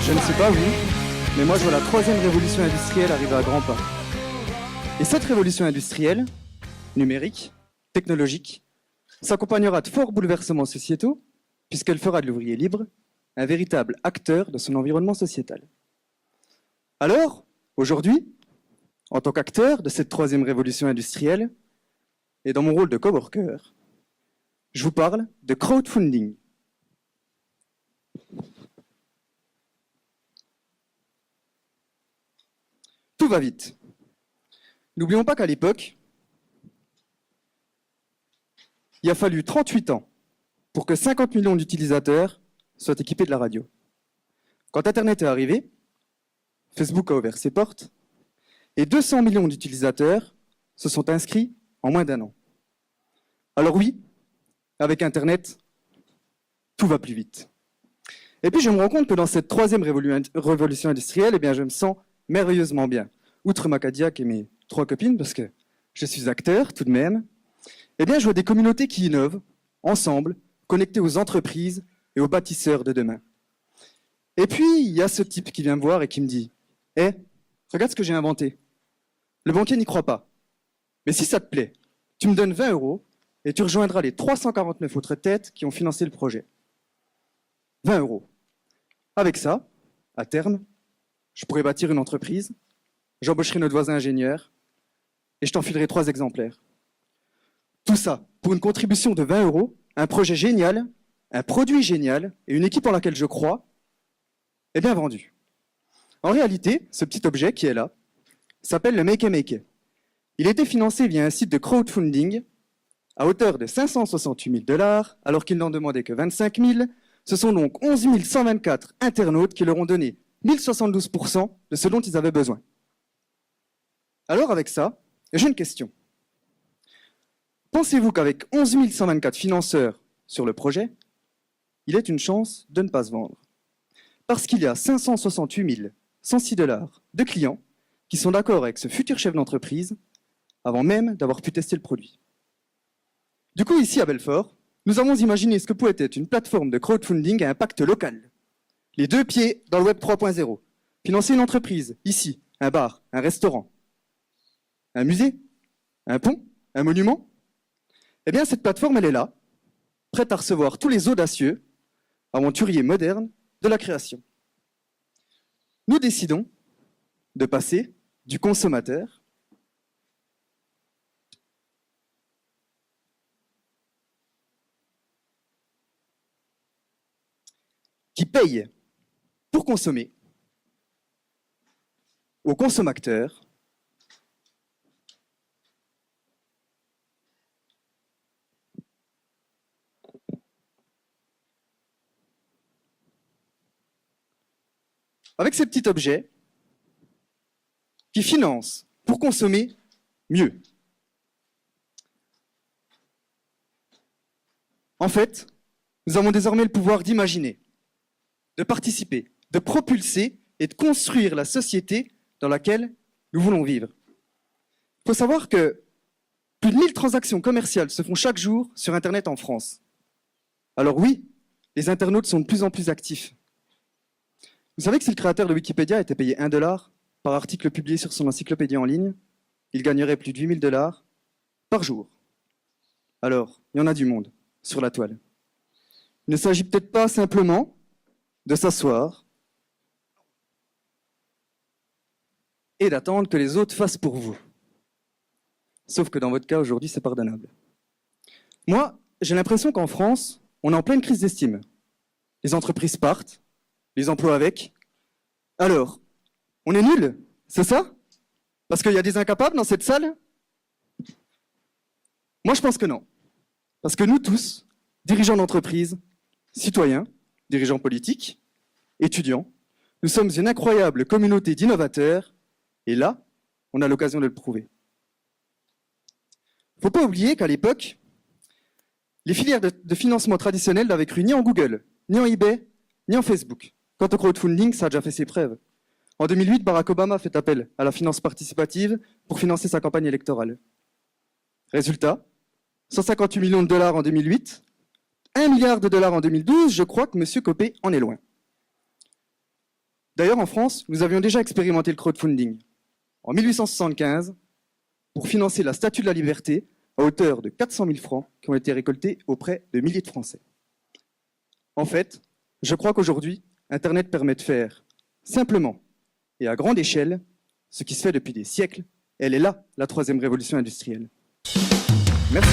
Je ne sais pas vous, mais moi je vois la troisième révolution industrielle arriver à grands pas. Et cette révolution industrielle, numérique, technologique, s'accompagnera de forts bouleversements sociétaux, puisqu'elle fera de l'ouvrier libre un véritable acteur de son environnement sociétal. Alors, aujourd'hui, en tant qu'acteur de cette troisième révolution industrielle, et dans mon rôle de coworker, je vous parle de crowdfunding. Tout va vite. N'oublions pas qu'à l'époque, il a fallu 38 ans pour que 50 millions d'utilisateurs soient équipés de la radio. Quand Internet est arrivé, Facebook a ouvert ses portes et 200 millions d'utilisateurs se sont inscrits en moins d'un an. Alors oui, avec Internet, tout va plus vite. Et puis je me rends compte que dans cette troisième révolution industrielle, eh bien, je me sens merveilleusement bien. Outre ma Cadillac et mes 3 copines, parce que je suis acteur tout de même, eh bien, je vois des communautés qui innovent, ensemble, connectées aux entreprises et aux bâtisseurs de demain. Et puis, il y a ce type qui vient me voir et qui me dit « Hé, regarde ce que j'ai inventé. Le banquier n'y croit pas. Mais si ça te plaît, tu me donnes 20 € et tu rejoindras les 349 autres têtes qui ont financé le projet. 20 €. Avec ça, à terme, je pourrais bâtir une entreprise, j'embaucherai notre voisin ingénieur et je t'enfilerai 3 exemplaires. Tout ça pour une contribution de 20 €, un projet génial, un produit génial et une équipe en laquelle je crois, est bien vendu. En réalité, ce petit objet qui est là s'appelle le Make Make. Il a été financé via un site de crowdfunding à hauteur de 568 000 $, alors qu'il n'en demandait que 25 000. Ce sont donc 11 124 internautes qui leur ont donné 1072% de ce dont ils avaient besoin. Alors avec ça, j'ai une question. Pensez-vous qu'avec 11 124 financeurs sur le projet, il est une chance de ne pas se vendre? Parce qu'il y a 568 106 $ de clients qui sont d'accord avec ce futur chef d'entreprise avant même d'avoir pu tester le produit. Du coup, ici à Belfort, nous avons imaginé ce que pouvait être une plateforme de crowdfunding à impact local. Les 2 pieds dans le Web 3.0. Financer une entreprise, ici, un bar, un restaurant, un musée, un pont, un monument. Eh bien, cette plateforme, elle est là, prête à recevoir tous les audacieux, aventuriers modernes de la création. Nous décidons de passer du consommateur qui paye pour consommer au consommateur avec ces petits objets qui financent pour consommer mieux. En fait, nous avons désormais le pouvoir d'imaginer, de participer, de propulser et de construire la société dans laquelle nous voulons vivre. Il faut savoir que plus de 1000 transactions commerciales se font chaque jour sur Internet en France. Alors oui, les internautes sont de plus en plus actifs. Vous savez que si le créateur de Wikipédia était payé 1 $ par article publié sur son encyclopédie en ligne, il gagnerait plus de 8 000 $ par jour. Alors, il y en a du monde sur la toile. Il ne s'agit peut-être pas simplement de s'asseoir et d'attendre que les autres fassent pour vous. Sauf que dans votre cas, aujourd'hui, c'est pardonnable. Moi, j'ai l'impression qu'en France, on est en pleine crise d'estime. Les entreprises partent, les emplois avec. Alors, on est nuls, c'est ça? Parce qu'il y a des incapables dans cette salle? Moi, je pense que non. Parce que nous tous, dirigeants d'entreprise, citoyens, dirigeants politiques, étudiants, nous sommes une incroyable communauté d'innovateurs, et là, on a l'occasion de le prouver. Il ne faut pas oublier qu'à l'époque, les filières de financement traditionnelles n'avaient cru ni en Google, ni en eBay, ni en Facebook. Quant au crowdfunding, ça a déjà fait ses preuves. En 2008, Barack Obama fait appel à la finance participative pour financer sa campagne électorale. Résultat, 158 millions de dollars en 2008, 1 milliard de dollars en 2012, je crois que M. Copé en est loin. D'ailleurs, en France, nous avions déjà expérimenté le crowdfunding en 1875 pour financer la Statue de la Liberté à hauteur de 400 000 francs qui ont été récoltés auprès de milliers de Français. En fait, je crois qu'aujourd'hui, Internet permet de faire simplement et à grande échelle ce qui se fait depuis des siècles. Elle est là, la troisième révolution industrielle. Merci.